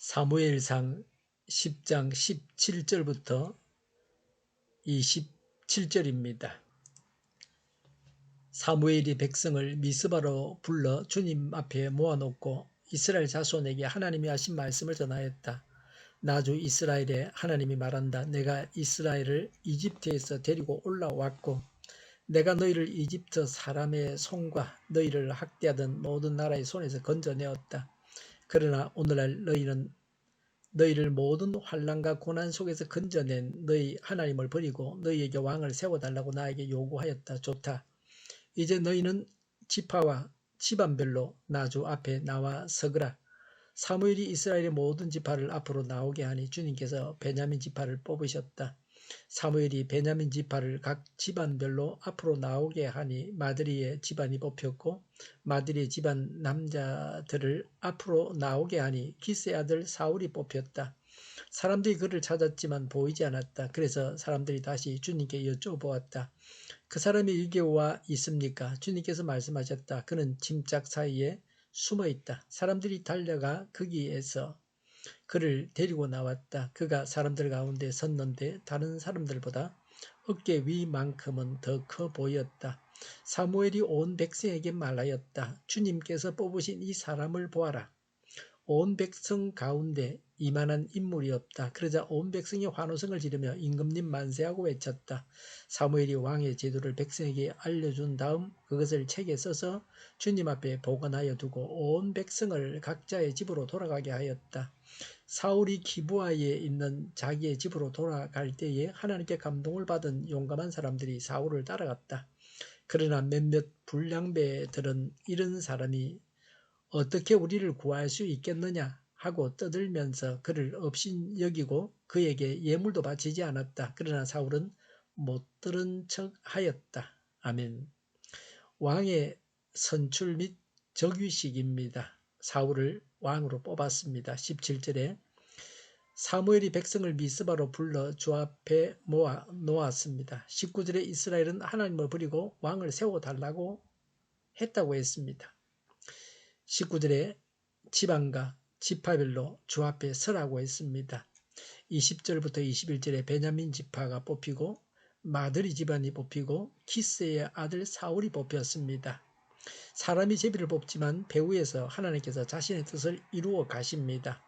사무엘상 10장 17절부터 27절입니다. 사무엘이 백성을 미스바로 불러 주님 앞에 모아놓고 이스라엘 자손에게 하나님이 하신 말씀을 전하였다. 나 주 이스라엘의 하나님이 말한다. 내가 이스라엘을 이집트에서 데리고 올라왔고 내가 너희를 이집트 사람의 손과 너희를 학대하던 모든 나라의 손에서 건져내었다. 그러나 오늘날 너희를 모든 환난과 고난 속에서 건져낸 너희 하나님을 버리고 너희에게 왕을 세워달라고 나에게 요구하였다. 좋다. 이제 너희는 지파와 집안별로 나 주 앞에 나와 서거라. 사무엘이 이스라엘의 모든 지파를 앞으로 나오게 하니 주님께서 베냐민 지파를 뽑으셨다. 사무엘이 베냐민 지파를 각 집안별로 앞으로 나오게 하니 마드리의 집안이 뽑혔고 마드리의 집안 남자들을 앞으로 나오게 하니 기스의 아들 사울이 뽑혔다. 사람들이 그를 찾았지만 보이지 않았다. 그래서 사람들이 다시 주님께 여쭤보았다. 그 사람이 여기에 와 있습니까? 주님께서 말씀하셨다. 그는 짐짝 사이에 숨어 있다. 사람들이 달려가 거기에서 그를 데리고 나왔다. 그가 사람들 가운데 섰는데 다른 사람들보다 어깨 위만큼은 더 커 보였다. 사무엘이 온 백성에게 말하였다. 주님께서 뽑으신 이 사람을 보아라. 온 백성 가운데 이만한 인물이 없다. 그러자 온 백성이 환호성을 지르며 임금님 만세하고 외쳤다. 사무엘이 왕의 제도를 백성에게 알려준 다음 그것을 책에 써서 주님 앞에 보관하여 두고 온 백성을 각자의 집으로 돌아가게 하였다. 사울이 기브아에 있는 자기의 집으로 돌아갈 때에 하나님께 감동을 받은 용감한 사람들이 사울을 따라갔다. 그러나 몇몇 불량배들은 이런 사람이 어떻게 우리를 구할 수 있겠느냐 하고 떠들면서 그를 업신여기고 그에게 예물도 바치지 않았다. 그러나 사울은 못 들은 척 하였다. 아멘. 왕의 선출 및 즉위식입니다. 사울을 왕으로 뽑았습니다. 17절에 사무엘이 백성을 미스바로 불러 주 앞에 모아 놓았습니다. 19절에 이스라엘은 하나님을 버리고 왕을 세워달라고 했다고 했습니다. 19절에 지방과 지파별로 주 앞에 서라고 했습니다. 20절부터 21절에 베냐민 지파가 뽑히고 마드리 집안이 뽑히고 키스의 아들 사울이 뽑혔습니다. 사람이 제비를 뽑지만 배후에서 하나님께서 자신의 뜻을 이루어 가십니다.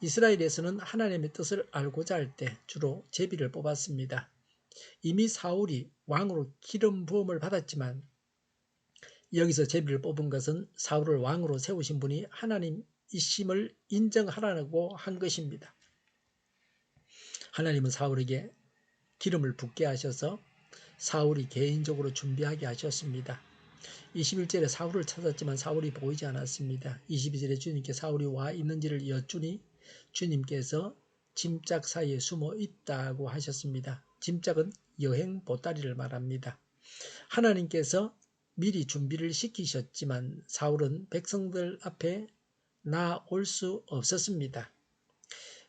이스라엘에서는 하나님의 뜻을 알고자 할 때 주로 제비를 뽑았습니다. 이미 사울이 왕으로 기름 부음을 받았지만 여기서 제비를 뽑은 것은 사울을 왕으로 세우신 분이 하나님이심을 인정하라고 한 것입니다. 하나님은 사울에게 기름을 붓게 하셔서 사울이 개인적으로 준비하게 하셨습니다. 21절에 사울을 찾았지만 사울이 보이지 않았습니다. 22절에 주님께 사울이 와 있는지를 여쭈니 주님께서 짐짝 사이에 숨어 있다고 하셨습니다. 짐짝은 여행 보따리를 말합니다. 하나님께서 미리 준비를 시키셨지만 사울은 백성들 앞에 나올 수 없었습니다.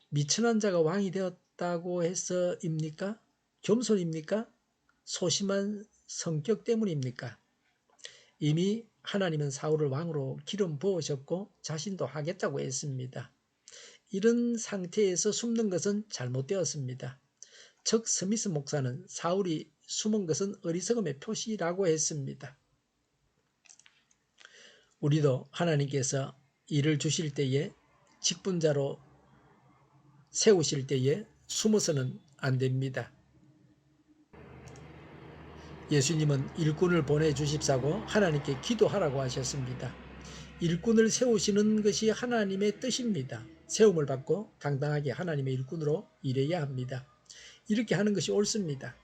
미천한 자가 왕이 되었다고 해서입니까? 겸손입니까? 소심한 성격 때문입니까? 이미 하나님은 사울을 왕으로 기름 부으셨고 자신도 하겠다고 했습니다. 이런 상태에서 숨는 것은 잘못되었습니다. 척 스미스 목사는 사울이 숨은 것은 어리석음의 표시라고 했습니다. 우리도 하나님께서 일을 주실 때에 직분자로 세우실 때에 숨어서는 안 됩니다. 예수님은 일꾼을 보내주십사고 하나님께 기도하라고 하셨습니다. 일꾼을 세우시는 것이 하나님의 뜻입니다. 세움을 받고 당당하게 하나님의 일꾼으로 일해야 합니다. 이렇게 하는 것이 옳습니다.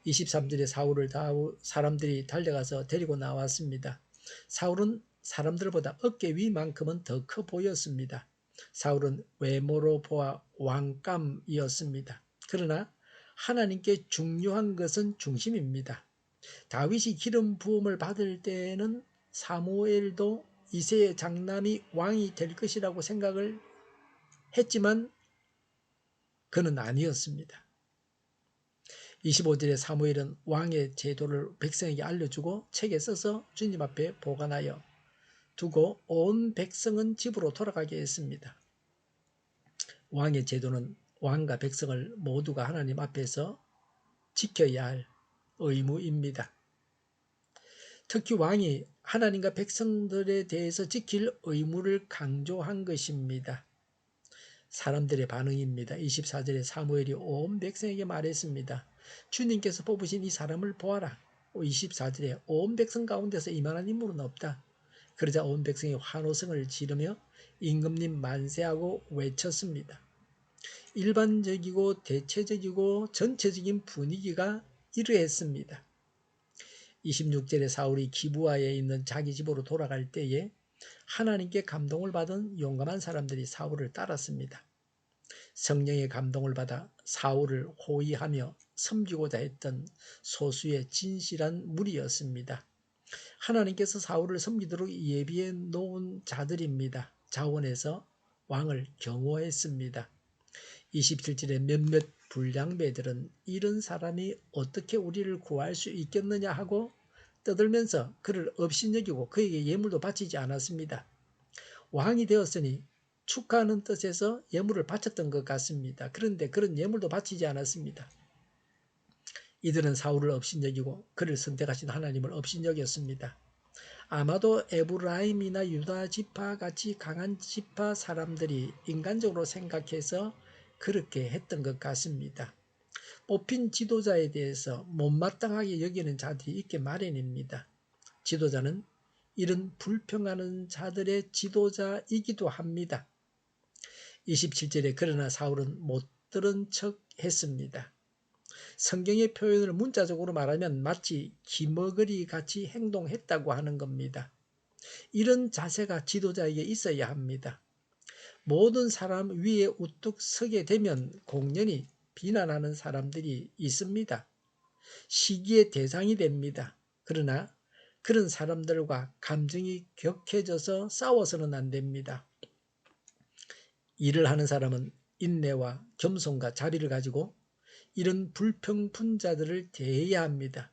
23절에 사울을 사람들이 달려가서 데리고 나왔습니다. 사울은 사람들보다 어깨 위만큼은 더 커 보였습니다. 사울은 외모로 보아 왕감이었습니다. 그러나 하나님께 중요한 것은 중심입니다. 다윗이 기름 부음을 받을 때는 사무엘도 이새의 장남이 왕이 될 것이라고 생각을 했지만 그는 아니었습니다. 25절에 사무엘은 왕의 제도를 백성에게 알려주고 책에 써서 주님 앞에 보관하여 두고 온 백성은 집으로 돌아가게 했습니다. 왕의 제도는 왕과 백성을 모두가 하나님 앞에서 지켜야 할 의무입니다. 특히 왕이 하나님과 백성들에 대해서 지킬 의무를 강조한 것입니다. 사람들의 반응입니다. 24절에 사무엘이 온 백성에게 말했습니다. 주님께서 뽑으신 이 사람을 보아라. 24절에 온 백성 가운데서 이만한 인물은 없다. 그러자 온 백성이 환호성을 지르며 임금님 만세하고 외쳤습니다. 일반적이고 대체적이고 전체적인 분위기가 이러했습니다. 26절에 사울이 기브아에 있는 자기 집으로 돌아갈 때에 하나님께 감동을 받은 용감한 사람들이 사울을 따랐습니다. 성령의 감동을 받아 사울을 호위하며 섬기고자 했던 소수의 진실한 무리였습니다. 하나님께서 사울을 섬기도록 예비해 놓은 자들입니다. 자원에서 왕을 경호했습니다. 27절에 몇몇 불량배들은 이런 사람이 어떻게 우리를 구할 수 있겠느냐 하고 떠들면서 그를 업신여기고 그에게 예물도 바치지 않았습니다. 왕이 되었으니 축하하는 뜻에서 예물을 바쳤던 것 같습니다. 그런데 그런 예물도 바치지 않았습니다. 이들은 사울을 업신여기고 그를 선택하신 하나님을 업신여겼습니다. 아마도 에브라임이나 유다 지파 같이 강한 지파 사람들이 인간적으로 생각해서 그렇게 했던 것 같습니다. 뽑힌 지도자에 대해서 못마땅하게 여기는 자들이 있게 마련입니다. 지도자는 이런 불평하는 자들의 지도자이기도 합니다. 27절에 그러나 사울은 못 들은 척 했습니다. 성경의 표현을 문자적으로 말하면 마치 기머거리 같이 행동했다고 하는 겁니다. 이런 자세가 지도자에게 있어야 합니다. 모든 사람 위에 우뚝 서게 되면 공연히 비난하는 사람들이 있습니다. 시기의 대상이 됩니다. 그러나 그런 사람들과 감정이 격해져서 싸워서는 안 됩니다. 일을 하는 사람은 인내와 겸손과 자비를 가지고 이런 불평분자들을 대해야 합니다.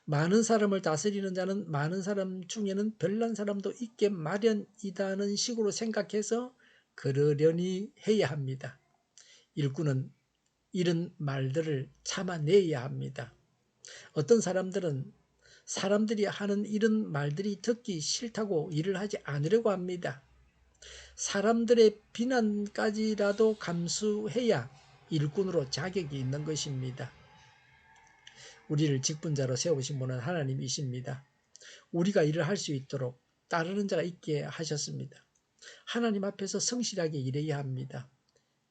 많은 사람을 다스리는 자는 많은 사람 중에는 별난 사람도 있게 마련이다는 식으로 생각해서 그러려니 해야 합니다. 일꾼은 이런 말들을 참아내야 합니다. 어떤 사람들은 사람들이 하는 이런 말들이 듣기 싫다고 일을 하지 않으려고 합니다. 사람들의 비난까지라도 감수해야 일꾼으로 자격이 있는 것입니다. 우리를 직분자로 세우신 분은 하나님이십니다. 우리가 일을 할 수 있도록 따르는 자가 있게 하셨습니다. 하나님 앞에서 성실하게 일해야 합니다.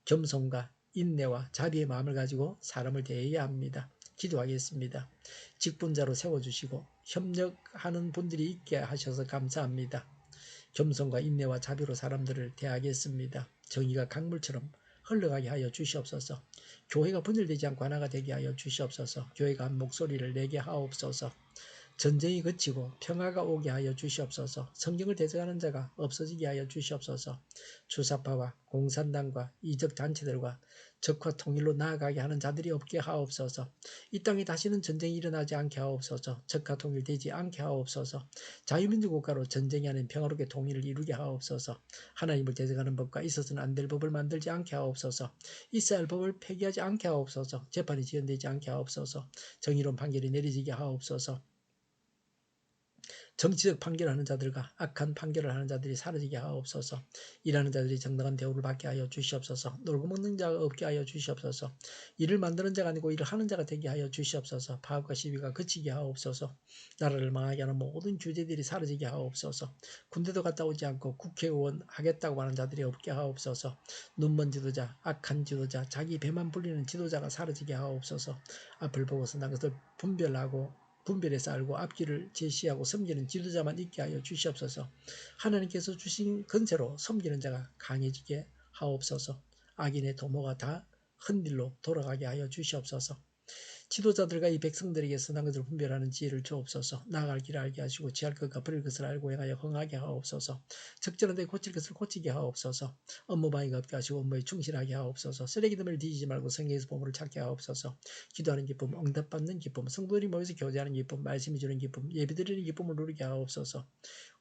겸손과 인내와 자비의 마음을 가지고 사람을 대해야 합니다. 기도하겠습니다. 직분자로 세워주시고 협력하는 분들이 있게 하셔서 감사합니다. 겸손과 인내와 자비로 사람들을 대하겠습니다. 정의가 강물처럼 흘러가게 하여 주시옵소서. 교회가 분열되지 않고 하나가 되게 하여 주시옵소서. 교회가 한 목소리를 내게 하옵소서. 전쟁이 그치고 평화가 오게 하여 주시옵소서. 성경을 대적하는 자가 없어지게 하여 주시옵소서. 주사파와 공산당과 이적 단체들과 적화 통일로 나아가게 하는 자들이 없게 하옵소서. 이 땅에 다시는 전쟁이 일어나지 않게 하옵소서. 적화 통일되지 않게 하옵소서. 자유민주 국가로 전쟁이 아닌 평화롭게 통일을 이루게 하옵소서. 하나님을 대적하는 법과 있어서는 안 될 법을 만들지 않게 하옵소서. 있어야 할 법을 폐기하지 않게 하옵소서. 재판이 지연되지 않게 하옵소서. 정의로운 판결이 내려지게 하옵소서. 정치적 판결하는 자들과 악한 판결을 하는 자들이 사라지게 하옵소서. 일하는 자들이 정당한 대우를 받게 하여 주시옵소서. 놀고 먹는 자가 없게 하여 주시옵소서. 일을 만드는 자가 아니고 일을 하는 자가 되게 하여 주시옵소서. 파업과 시비가 그치게 하옵소서. 나라를 망하게 하는 모든 규제들이 사라지게 하옵소서. 군대도 갔다 오지 않고 국회의원 하겠다고 하는 자들이 없게 하옵소서. 눈먼 지도자, 악한 지도자, 자기 배만 불리는 지도자가 사라지게 하옵소서. 앞을 보고서 난 것을 분별해서 알고 앞길을 제시하고 섬기는 지도자만 있게 하여 주시옵소서. 하나님께서 주신 건세로 섬기는 자가 강해지게 하옵소서. 악인의 도모가 다 흔들로 돌아가게 하여 주시옵소서. 지도자들과 이 백성들에게 선한 것을 분별하는 지혜를 주옵소서. 나아갈 길을 알게 하시고 지할 것과 버릴 것을 알고 행하여 흥하게 하옵소서. 적절한 데 고칠 것을 고치게 하옵소서. 업무방해가 없게 하시고 업무에 충실하게 하옵소서. 쓰레기됨을 뒤지지 말고 성경에서 보물을 찾게 하옵소서. 기도하는 기쁨, 응답받는 기쁨, 성도들이 모여서 교제하는 기쁨, 말씀이 주는 기쁨, 예배드리는 기쁨을 누리게 하옵소서.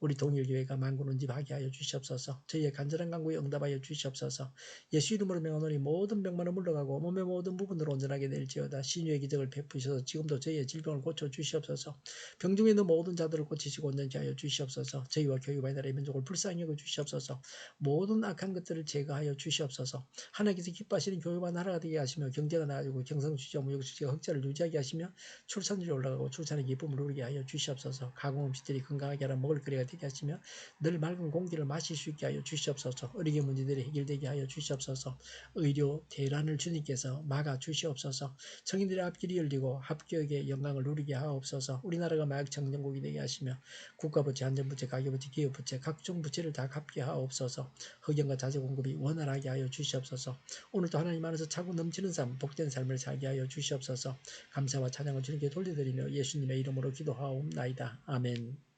우리 동일교회가 만군운집하게 하여 주시옵소서. 저희의 간절한 간구에 응답하여 주시옵소서. 예수 이름으로 명하노니 모든 병만은 물러가고 몸의 모든 부분으로 온전하게 될지어다. 신유의 기적을 베푸셔서 지금도 저희의 질병을 고쳐 주시옵소서. 병중에 있는 모든 자들을 고치시고 온전케 하여 주시옵소서. 저희와 교회와 나라의 민족을 불쌍히 여겨 주시옵소서. 모든 악한 것들을 제거하여 주시옵소서. 하나님께서 기뻐하시는 교회와 나라가 되게 하시며 경제가 나아지고 경상수지와 무역수지가 흑자를 유지하게 하시며 출산율이 올라가고 출산의 기쁨을 누리게 하여 주시옵소서. 가공음식들이 건강하게 하라 먹을거리가 되게 하시며 늘 맑은 공기를 마실 수 있게 하여 주시옵소서. 의료계 문제들이 해결되게 하여 주시옵소서. 의료 대란을 주님께서 막아 주시옵소서. 성인들의 앞길이 열리고 합격의 영광을 누리게 하옵소서. 우리나라가 마약 청정국이 되게 하시며 국가부채, 안전부채, 가계부채, 기업부채, 각종 부채를 다 갚게 하옵소서. 흑연과 자재 공급이 원활하게 하여 주시옵소서. 오늘도 하나님 안에서 차고 넘치는 삶, 복된 삶을 살게 하여 주시옵소서. 감사와 찬양을 주님께 돌려드리며 예수님의 이름으로 기도하옵나이다. 아멘.